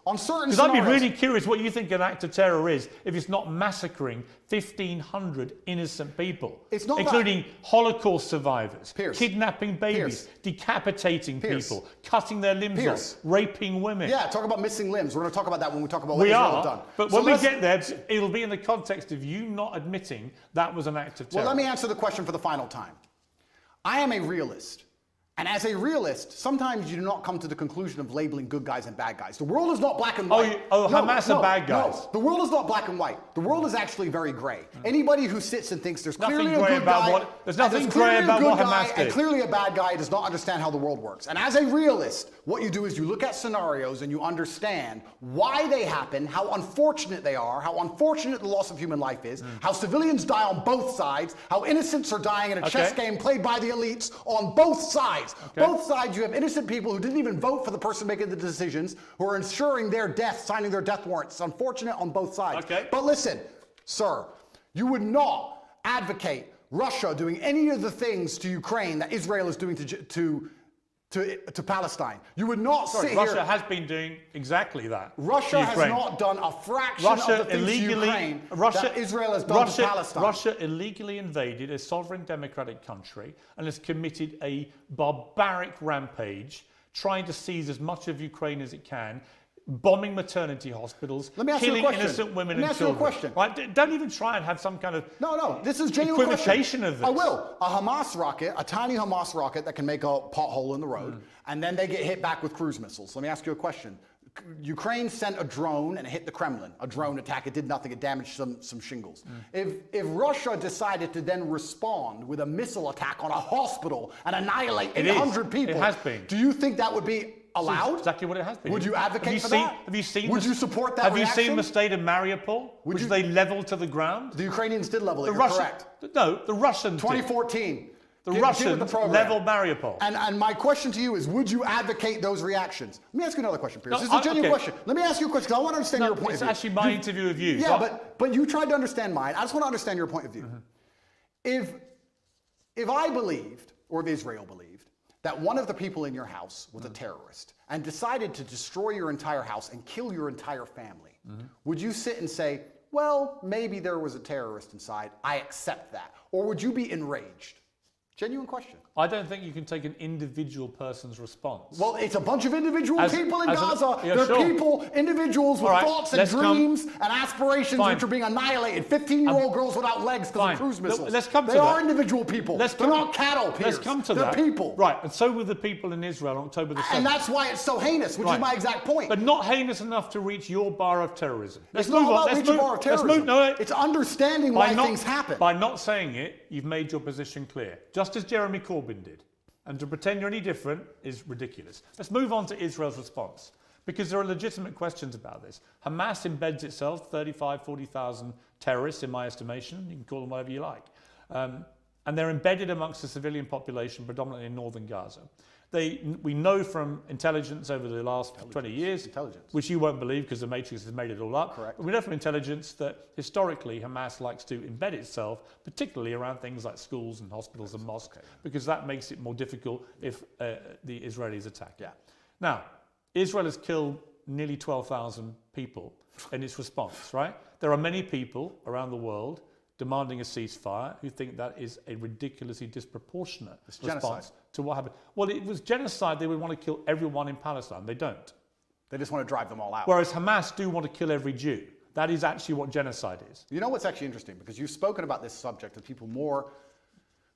On certain Because I'd be scenarios. really curious what you think an act of terror is if it's not massacring 1,500 innocent people, It's not including Holocaust survivors, Piers. kidnapping babies, decapitating people, cutting their limbs off, raping women. Yeah, talk about missing limbs. We're going to talk about that when we talk about what We Israel has are, done. but So when we let's- get there, it'll be in the context of you not admitting that was an act of terror. Well, let me answer the question for the final time. I am a realist. And as a realist, sometimes you do not come to the conclusion of labeling good guys and bad guys. The world is not black and white. Hamas are bad guys. No, the world is not black and white. The world is actually very gray. Anybody who sits and thinks there's clearly Nothing a grey good about guy, there's nothing grey about what Hamas did. and clearly a bad guy does not understand how the world works. And as a realist, what you do is you look at scenarios and you understand why they happen, how unfortunate they are, how unfortunate the loss of human life is, how civilians die on both sides, how innocents are dying in a chess game played by the elites on both sides. Both sides, you have innocent people who didn't even vote for the person making the decisions, who are ensuring their death, signing their death warrants. It's unfortunate on both sides. But listen, sir, you would not advocate Russia doing any of the things to Ukraine that Israel is doing to Palestine. You would not sit Russia here. has been doing exactly that. Russia has not done a fraction of the things to Ukraine that Israel has done to Palestine. Russia illegally invaded a sovereign democratic country and has committed a barbaric rampage, trying to seize as much of Ukraine as it can, bombing maternity hospitals, killing innocent women and children. Let me ask you a question. Right? Don't even try and have some kind of this is genuine equivocation of this. I will. A Hamas rocket, a tiny Hamas rocket that can make a pothole in the road, and then they get hit back with cruise missiles. Let me ask you a question. Ukraine sent a drone and it hit the Kremlin. A drone attack. It did nothing. It damaged some shingles. If Russia decided to then respond with a missile attack on a hospital and annihilate 800 people, it has been. Do you think that would be allowed? That's exactly what it has been. Would you advocate for that? Have you seen? Would you support that Have reaction? you seen the state of Mariupol, which they leveled to the ground? The Ukrainians did level it. You're correct. No, the Russians. 2014. The Russians leveled Mariupol. And my question to you is, would you advocate those reactions? Let me ask you another question, Piers. This is a genuine question. Let me ask you a question, because I want to understand your point of view. It's actually my interview of you. Yeah, but you tried to understand mine. I just want to understand your point of view. If I believed, or if Israel believed, that one of the people in your house was a terrorist and decided to destroy your entire house and kill your entire family, would you sit and say, well, maybe there was a terrorist inside, I accept that? Or would you be enraged? Genuine question. I don't think you can take an individual person's response. Well, it's a bunch of individual people in Gaza. They're sure. Individuals with thoughts and dreams and aspirations which are being annihilated. 15-year-old girls without legs because of cruise missiles. Let's come to they are individual people. They're not cattle, Piers. Let's come to that. They're people. Right, and so were the people in Israel on October the 7th. And that's why it's so heinous, which is my exact point. But not heinous enough to reach your bar of terrorism. It's not about reaching bar of terrorism. It's understanding why things happen. By not saying it, you've made your position clear. Just as Jeremy Corbyn did. And to pretend you're any different is ridiculous. Let's move on to Israel's response, because there are legitimate questions about this. Hamas embeds itself, 40,000 terrorists in my estimation. You can call them whatever you like. And they're embedded amongst the civilian population, predominantly in northern Gaza. We know from intelligence over the last 20 years, which you won't believe because the Matrix has made it all up. Correct. But we know from intelligence that historically Hamas likes to embed itself, particularly around things like schools and hospitals and mosques, because that makes it more difficult if the Israelis attack. Yeah. Now, Israel has killed nearly 12,000 people in its response, right? There are many people around the world demanding a ceasefire who think that is a ridiculously disproportionate response to what happened. Well, it was genocide. They would want to kill everyone in Palestine. They don't. They just want to drive them all out. Whereas Hamas do want to kill every Jew. That is actually what genocide is. You know what's actually interesting? Because you've spoken about this subject with people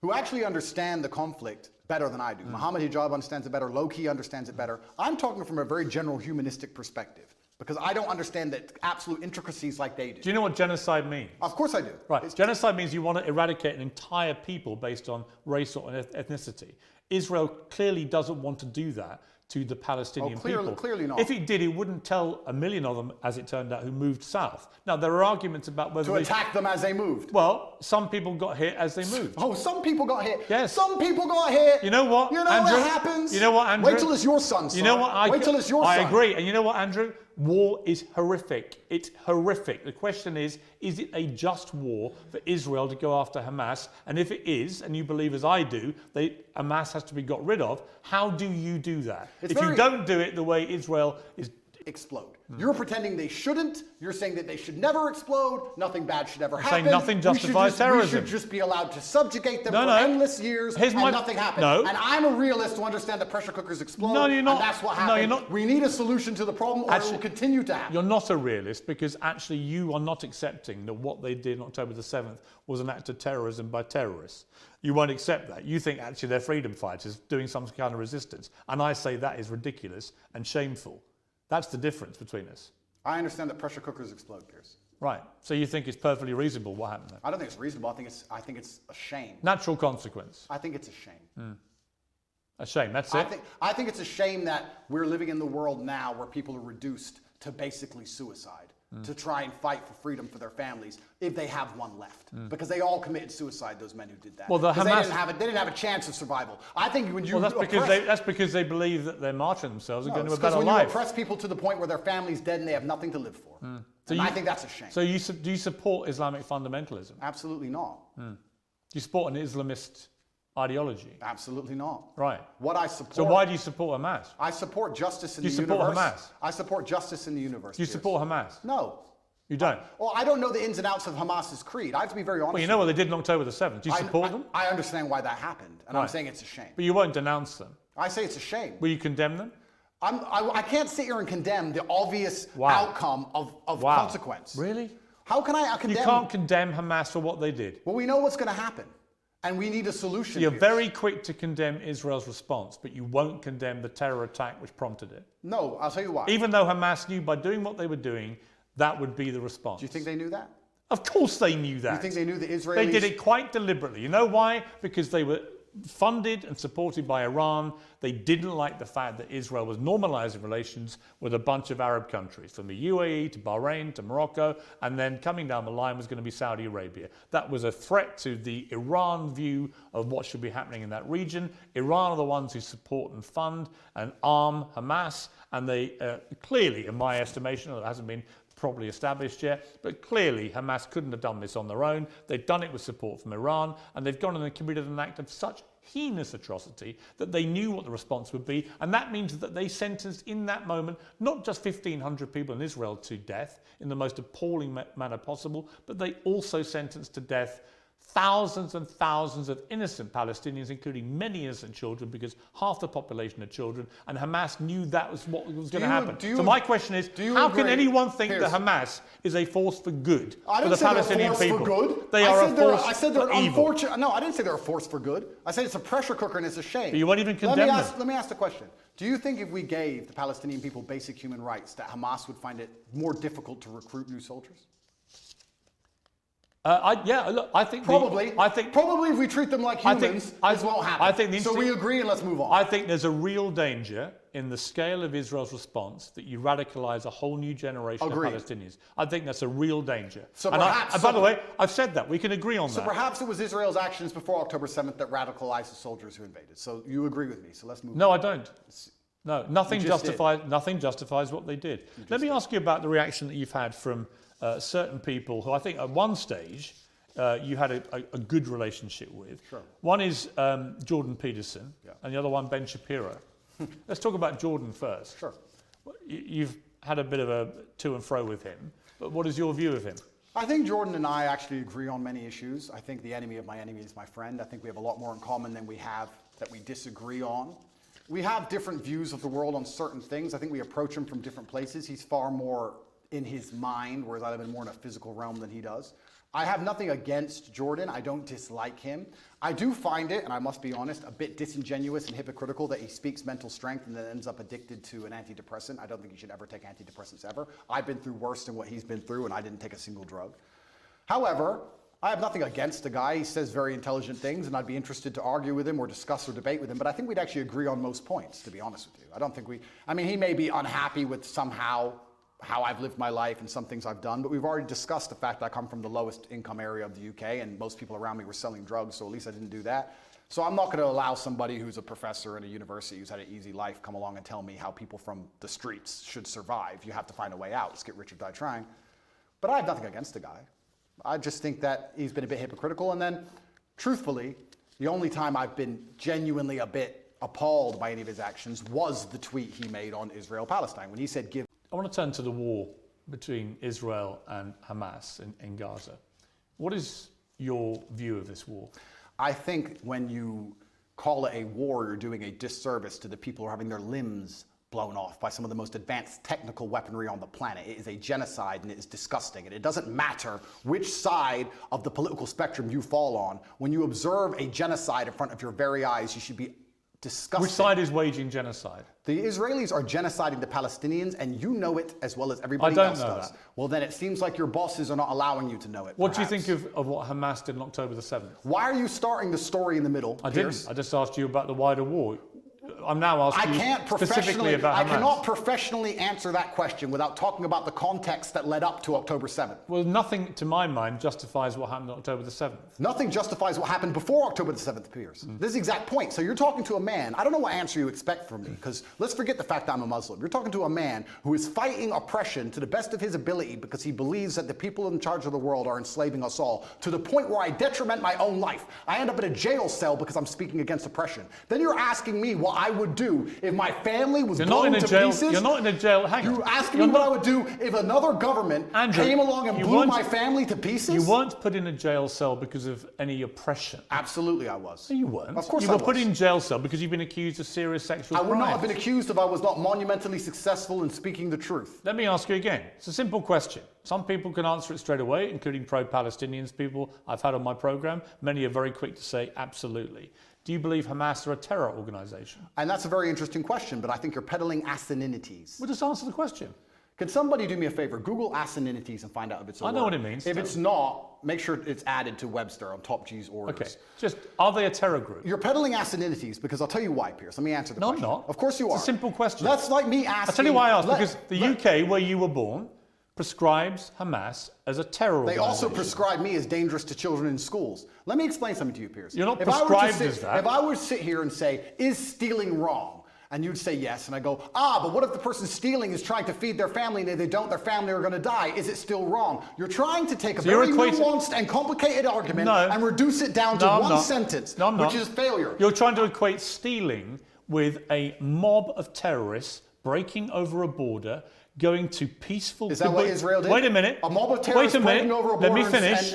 who actually understand the conflict better than I do. Mohammed Hijab understands it better. Loki understands it better. I'm talking from a very general humanistic perspective, because I don't understand the absolute intricacies like they do. Do you know what genocide means? Of course I do. Right. Genocide means you want to eradicate an entire people based on race or ethnicity. Israel clearly doesn't want to do that to the Palestinian people. Clearly not. If it did, it wouldn't tell 1 million of them, as it turned out, who moved south. Now, there are arguments about whether to attack them as they moved. Well, some people got hit as they moved. Oh, some people got hit. Yes. Some people got hit. You know what, You know Andrew? what happens? You know what, Andrew? Wait till it's your son, son. You know what? Wait till it's your son. I agree. And you know what, Andrew? War is horrific. It's horrific. The question is it a just war for Israel to go after Hamas? And if it is, and you believe as I do, Hamas has to be got rid of, how do you do that? If you don't do it the way Israel is explode. You're pretending they shouldn't. You're saying that they should never explode. Nothing bad should ever happen. saying nothing justifies terrorism. We should just be allowed to subjugate them No, for no. endless years and nothing happens. No. And I'm a realist to understand that pressure cookers explode. No, you're not. And that's what No, happened. you're not. We need a solution to the problem or it Actually, will continue to happen. You're not a realist because actually you are not accepting that what they did on October the 7th was an act of terrorism by terrorists. You won't accept that. You think actually they're freedom fighters doing some kind of resistance. And I say that is ridiculous and shameful. That's the difference between us. I understand that pressure cookers explode, Piers. Right. So you think it's perfectly reasonable what happened there? I don't think it's reasonable. I think it's a shame. Natural consequence. I think it's a shame. A shame. That's it. I think it's a shame that we're living in the world now where people are reduced to basically suicide, to try and fight for freedom for their families if they have one left, because they all committed suicide. Those men who did that. Well, the 'Cause Hamas- they didn't have a chance of survival. I think when you Well, that's oppress, because they believe that they're martyring themselves and no, going to a it's 'cause better when life. you oppress people to the point where their family's dead and they have nothing to live for, and I think that's a shame. So do you support Islamic fundamentalism? Absolutely not. Do you support an Islamist ideology? Absolutely not. Right. What I support. So why do you support Hamas? I support justice in Do the you support universe. Hamas? I support justice in the universe. Do you Piers. support Hamas? No. You don't? Well, I don't know the ins and outs of Hamas's creed. I have to be very honest. Well, you know what they did on October the 7th. Do you support them? I understand why that happened, and I'm Right. saying it's a shame. But you won't denounce them. I say it's a shame. Will you condemn them? I can't sit here and condemn the obvious Wow. outcome of Wow. consequence. Really? How can I You condemn? can't condemn Hamas for what they did. Well, we know what's going to happen, and we need a solution. You're Piers. very quick to condemn Israel's response, but you won't condemn the terror attack which prompted it. No, I'll tell you why. Even though Hamas knew by doing what they were doing, that would be the response. Do you think they knew that? Of course they knew that. You think they knew the Israelis? They did it quite deliberately. You know why? Because they were funded and supported by Iran. They didn't like the fact that Israel was normalizing relations with a bunch of Arab countries, from the UAE to Bahrain to Morocco, and then coming down the line was going to be Saudi Arabia. That was a threat to the Iran view of what should be happening in that region. Iran are the ones who support and fund and arm Hamas, and they clearly, in my estimation, it hasn't been properly established yet, but clearly Hamas couldn't have done this on their own. They've done it with support from Iran, and they've gone and committed an act of such heinous atrocity that they knew what the response would be, and that means that they sentenced in that moment not just 1,500 people in Israel to death in the most appalling manner possible, but they also sentenced to death thousands and thousands of innocent Palestinians, including many innocent children, because half the population are children, and Hamas knew that was what was going to happen. So my question is, how can anyone think that Hamas is a force for good for the Palestinian people? Good. They are a force I said they're for evil. unfortunate. No, I didn't say they're a force for good. I said it's a pressure cooker and it's a shame. But you won't even condemn them. Let me ask the question. Do you think if we gave the Palestinian people basic human rights, that Hamas would find it more difficult to recruit new soldiers? I think probably if we treat them like humans, this won't happen. So we agree and let's move on. I think there's a real danger in the scale of Israel's response that you radicalize a whole new generation of Palestinians. I think that's a real danger. So by the way, I've said that. We can agree on that. So perhaps it was Israel's actions before October 7th that radicalized the soldiers who invaded. So you agree with me. So let's move on. No, I don't. No, nothing justifies what they did. Let me ask you about the reaction that you've had from certain people who I think at one stage you had a good relationship with. Sure. One is Jordan Peterson, and the other one Ben Shapiro. Let's talk about Jordan first. Sure. You've had a bit of a to and fro with him, but what is your view of him? I think Jordan and I actually agree on many issues. I think the enemy of my enemy is my friend. I think we have a lot more in common than we have that we disagree on. We have different views of the world on certain things. I think we approach him from different places. He's far more in his mind, whereas I live in more in a physical realm than he does. I have nothing against Jordan. I don't dislike him. I do find it, and I must be honest, a bit disingenuous and hypocritical that he speaks mental strength and then ends up addicted to an antidepressant. I don't think he should ever take antidepressants ever. I've been through worse than what he's been through, and I didn't take a single drug. However, I have nothing against the guy. He says very intelligent things, and I'd be interested to argue with him or discuss or debate with him, but I think we'd actually agree on most points, to be honest with you. I don't think he may be unhappy with somehow how I've lived my life and some things I've done, but we've already discussed the fact that I come from the lowest income area of the UK and most people around me were selling drugs, so at least I didn't do that. So I'm not going to allow somebody who's a professor in a university who's had an easy life come along and tell me how people from the streets should survive. You have to find a way out. Let's get rich or die trying. But I have nothing against the guy. I just think that he's been a bit hypocritical, and then truthfully, the only time I've been genuinely a bit appalled by any of his actions was the tweet he made on Israel-Palestine when he said give I want to turn to the war between Israel and Hamas in Gaza. What is your view of this war? I think when you call it a war, you're doing a disservice to the people who are having their limbs blown off by some of the most advanced technical weaponry on the planet. It is a genocide and it is disgusting. And it doesn't matter which side of the political spectrum you fall on. When you observe a genocide in front of your very eyes, you should be disgusted. Which side is waging genocide? The Israelis are genociding the Palestinians, and you know it as well as everybody else does. That. Well, then it seems like your bosses are not allowing you to know it. What perhaps. do you think of what Hamas did on October the 7th? Why are you starting the story in the middle, I Piers? didn't. I just asked you about the wider war. I'm now asking you specifically about Hamas. I cannot professionally answer that question without talking about the context that led up to October 7th. Well, nothing, to my mind, justifies what happened on October the 7th. Nothing justifies what happened before October the 7th, Piers. This is the exact point. So you're talking to a man, I don't know what answer you expect from me, because let's forget the fact that I'm a Muslim. You're talking to a man who is fighting oppression to the best of his ability because he believes that the people in charge of the world are enslaving us all, to the point where I detriment my own life. I end up in a jail cell because I'm speaking against oppression. Then you're asking me what I would do if my family was blown to pieces. You're not in a jail. Hang on. You're asking me what I would do if another government came along and blew my family to pieces? You weren't put in a jail cell because of any oppression. Absolutely I was. No, you weren't. Of course you I were was. put in jail cell because you've been accused of serious sexual crimes. I would not have been accused if I was not monumentally successful in speaking the truth. Let me ask you again. It's a simple question. Some people can answer it straight away, including pro-Palestinians people I've had on my program. Many are very quick to say absolutely. Do you believe Hamas are a terror organization? And that's a very interesting question, but I think you're peddling asininities. Well, just answer the question. Can somebody do me a favor? Google asininities and find out if it's a word. I know what it means. If it's not, make sure it's added to Webster on Top G's orders. Okay. Just, are they a terror group? You're peddling asininities because I'll tell you why, Piers. Let me answer the question. No, I'm not. Of course you are. It's a simple question. That's like me asking... I'll tell you why I asked. Because the UK, where you were born, prescribes Hamas as a terror They organization. also prescribe me as dangerous to children in schools. Let me explain something to you, Piers. You're not prescribed as that. If I were to sit here and say, is stealing wrong? And you'd say yes, and I go, but what if the person stealing is trying to feed their family, and if they don't, their family are going to die? Is it still wrong? You're trying to take a very nuanced and complicated argument and reduce it down to one sentence, which is failure. You're trying to equate stealing with a mob of terrorists breaking over a border, going to peaceful... Is that what Israel did? Wait a minute. A mob of terrorists breaking over a border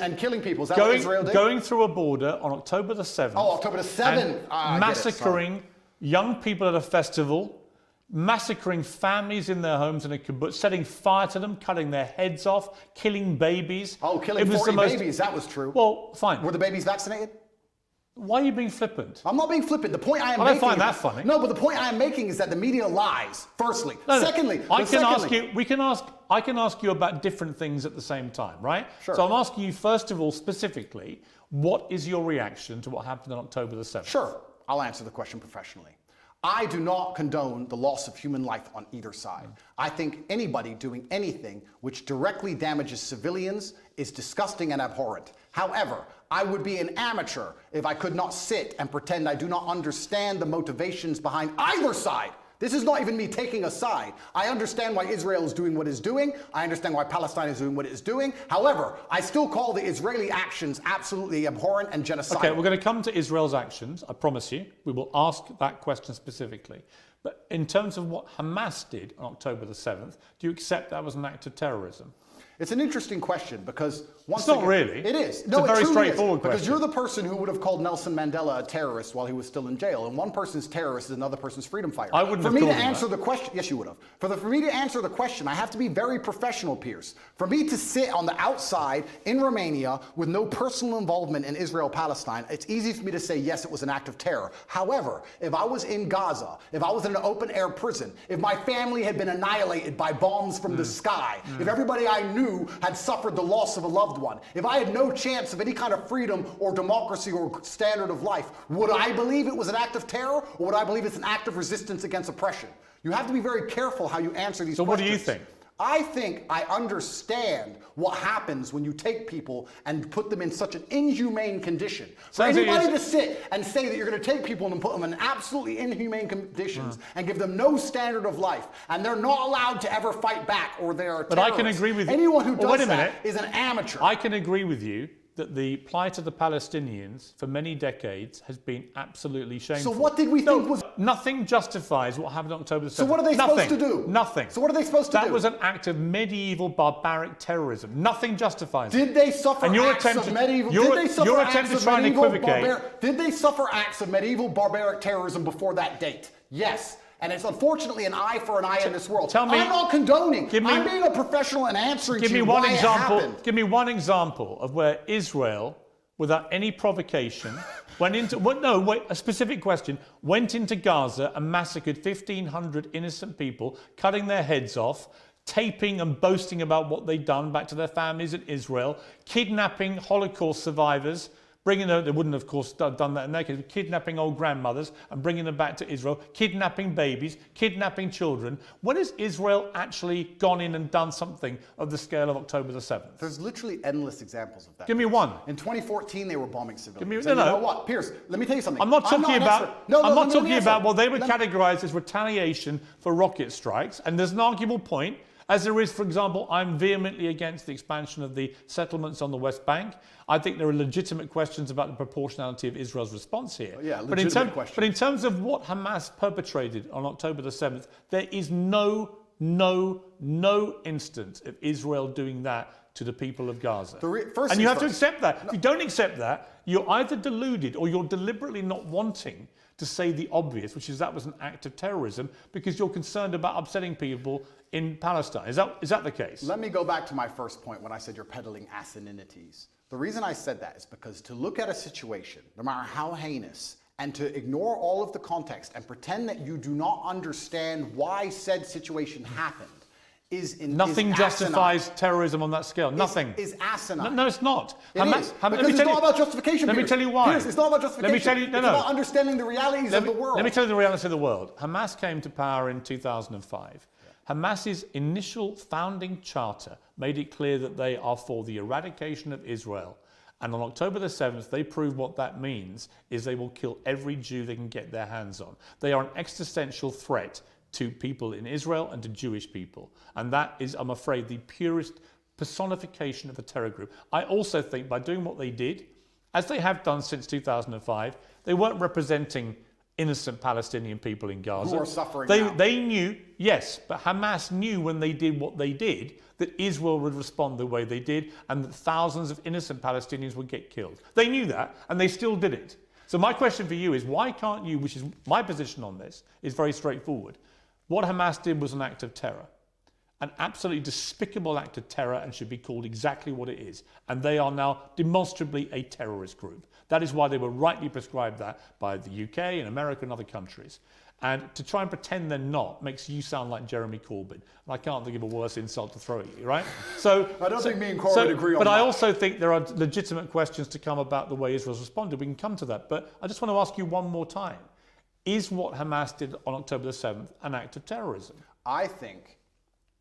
and killing people. Is that what Israel did? Going through a border on October the 7th. Oh, October the 7th. Massacring young people at a festival, massacring families in their homes in a kibbutz, setting fire to them, cutting their heads off, killing babies. Oh, killing 40 babies. That was true. Well, fine. Were the babies vaccinated? Why are you being flippant? I'm not being flippant. The point I am making... I don't find that funny. No, but the point I am making is that the media lies, firstly. Secondly... I can ask you about different things at the same time, right? Sure. So I'm asking you, first of all, specifically, what is your reaction to what happened on October the 7th? Sure. I'll answer the question professionally. I do not condone the loss of human life on either side. I think anybody doing anything which directly damages civilians is disgusting and abhorrent. However, I would be an amateur if I could not sit and pretend I do not understand the motivations behind either side. This is not even me taking a side. I understand why Israel is doing what it's doing. I understand why Palestine is doing what it is doing. However, I still call the Israeli actions absolutely abhorrent and genocidal. Okay, we're going to come to Israel's actions, I promise you. We will ask that question specifically. But in terms of what Hamas did on October the 7th, do you accept that was an act of terrorism? It's an interesting question because once again... It's not really. It is. No, it's a very straightforward question. Because you're the person who would have called Nelson Mandela a terrorist while he was still in jail. And one person's terrorist is another person's freedom fighter. I wouldn't have called him that. For me to answer the question... Yes, you would have. For me to answer the question, I have to be very professional, Piers. For me to sit on the outside in Romania with no personal involvement in Israel-Palestine, it's easy for me to say, yes, it was an act of terror. However, if I was in Gaza, if I was in an open-air prison, if my family had been annihilated by bombs from the sky, if everybody I knew had suffered the loss of a loved one, if I had no chance of any kind of freedom or democracy or standard of life, would I believe it was an act of terror, or would I believe it's an act of resistance against oppression? You have to be very careful how you answer these questions. So what do you think? I think I understand what happens when you take people and put them in such an inhumane condition. For anybody to sit and say that you're going to take people and put them in absolutely inhumane conditions and give them no standard of life, and they're not allowed to ever fight back, or they are terrorists. But I can agree with you. Anyone who does that is an amateur. I can agree with you that the plight of the Palestinians for many decades has been absolutely shameful. So what did we think was... Nothing justifies what happened on October the 7th. So what are they supposed to do? Nothing. So what are they supposed to do? That was an act of medieval barbaric terrorism. Nothing justifies it. Did they suffer And your acts attempt of to- medieval... your- Did they suffer your acts attempt to of try and medieval equivocate- Did they suffer acts of medieval barbaric terrorism before that date? Yes. And it's unfortunately an eye for an eye in this world. Tell me- I'm not condoning. Give me- I'm being a professional and answering Give to me you one why example. it happened. Give me one example of where Israel, without any provocation, went into a specific question, went into Gaza and massacred 1,500 innocent people, cutting their heads off, taping and boasting about what they'd done back to their families in Israel, kidnapping Holocaust survivors, bringing them, they wouldn't have, of course, done that in their case, but kidnapping old grandmothers and bringing them back to Israel, kidnapping babies, kidnapping children. When has Israel actually gone in and done something of the scale of October the 7th? There's literally endless examples of that. Give me one. In 2014, they were bombing civilians. Give me- And no, you no. know what, Pierce? Let me tell you something. I'm not talking an about. expert. No, I'm not let me talking answer. about what they would Let me- categorise as retaliation for rocket strikes. And there's an arguable point, as there is, for example, I'm vehemently against the expansion of the settlements on the West Bank. I think there are legitimate questions about the proportionality of Israel's response here. Yeah, but in questions. terms of what Hamas perpetrated on October the 7th, there is no instance of Israel doing that to the people of Gaza. And you have to accept that. If you don't accept that, you're either deluded or you're deliberately not wanting to say the obvious, which is that was an act of terrorism, because you're concerned about upsetting people in Palestine. Is that the case? Let me go back to my first point when I said you're peddling asininities. The reason I said that is because to look at a situation, no matter how heinous, and to ignore all of the context and pretend that you do not understand why said situation happened Nothing justifies terrorism on that scale. Nothing. Is asinine. No, it's not. Because it's not about justification. Let me tell you why. Pierce, it's not about justification. Let me tell you. It's about understanding the realities of the world. Let me tell you the reality of the world. Hamas came to power in 2005. Hamas's initial founding charter made it clear that they are for the eradication of Israel. And on October the 7th, they proved what that means is they will kill every Jew they can get their hands on. They are an existential threat to people in Israel and to Jewish people. And that is, I'm afraid, the purest personification of a terror group. I also think by doing what they did, as they have done since 2005, they weren't representing innocent Palestinian people in Gaza. Who are suffering now. They knew, yes, but Hamas knew when they did what they did that Israel would respond the way they did and that thousands of innocent Palestinians would get killed. They knew that and they still did it. So my question for you is why can't you, which is my position on this, is very straightforward. What Hamas did was an act of terror, an absolutely despicable act of terror and should be called exactly what it is. And they are now demonstrably a terrorist group. That is why they were rightly prescribed that by the UK and America and other countries. And to try and pretend they're not makes you sound like Jeremy Corbyn. And I can't think of a worse insult to throw at you, right? So I don't think me and Corbyn agree on that. But I also think there are legitimate questions to come about the way Israel's responded. We can come to that. But I just want to ask you one more time. Is what Hamas did on October the 7th an act of terrorism? I think,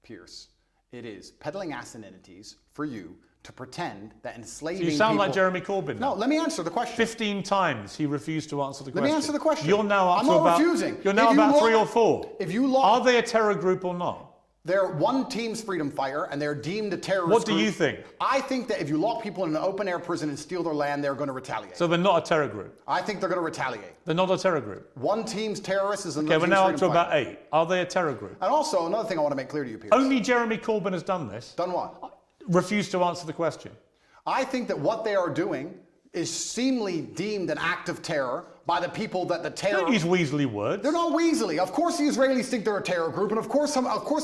Pierce, it is peddling asininities for you to pretend that enslaving You sound people... like Jeremy Corbyn. No, let me answer the question. 15 times he refused to answer the question. Let me answer the question. You're now up I'm to not about, refusing. You're now If you about look- 3 or 4. If you look... Are they a terror group or not? They're one team's freedom fighter and they're deemed a terrorist What do group. you think? I think that if you lock people in an open-air prison and steal their land, they're going to retaliate. So they're not a terror group? I think they're going to retaliate. They're not a terror group? One team's terrorist is another Okay, we're team's now up freedom to about fighter. 8. Are they a terror group? And also, another thing I want to make clear to you, Pierce. Only Jeremy Corbyn has done this. Done what? Refused to answer the question. I think that what they are doing is seemingly deemed an act of terror by the people that the terror... Don't use weaselly words. They're not weaselly. Of course the Israelis think they're a terror group, and of course the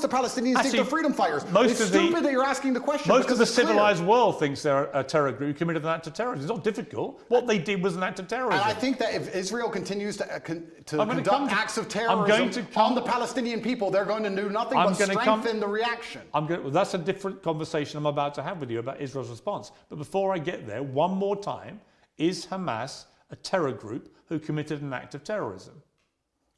Palestinians think they're freedom fighters. It's stupid that you're asking the question. Most of the it's clear. civilized world thinks they're a terror group who committed an act of terrorism. It's not difficult. What they did was an act of terrorism. And I think that if Israel continues to conduct acts of terrorism on the Palestinian people, they're going to do nothing but strengthen the reaction. Well, that's a different conversation I'm about to have with you about Israel's response. But before I get there, one more time, is Hamas a terror group who committed an act of terrorism?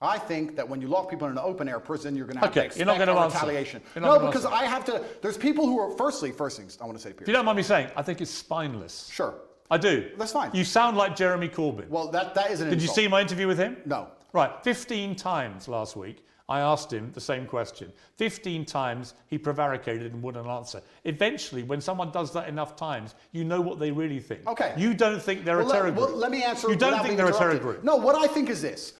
I think that when you lock people in an open-air prison, you're going to have to expect you're not going to retaliation. No, because I have to... There's people who are... First things I want to say, Pierce. If you don't mind me saying, I think it's spineless. Sure. I do. That's fine. You sound like Jeremy Corbyn. Well, that is an insult. Did you see my interview with him? No. Right. 15 times last week, I asked him the same question. 15 times he prevaricated and wouldn't answer. Eventually, when someone does that enough times, you know what they really think. Okay. You don't think they're a terror group. Well, let me answer. You don't without think being they're a terror interrupted. group. No, what I think is this.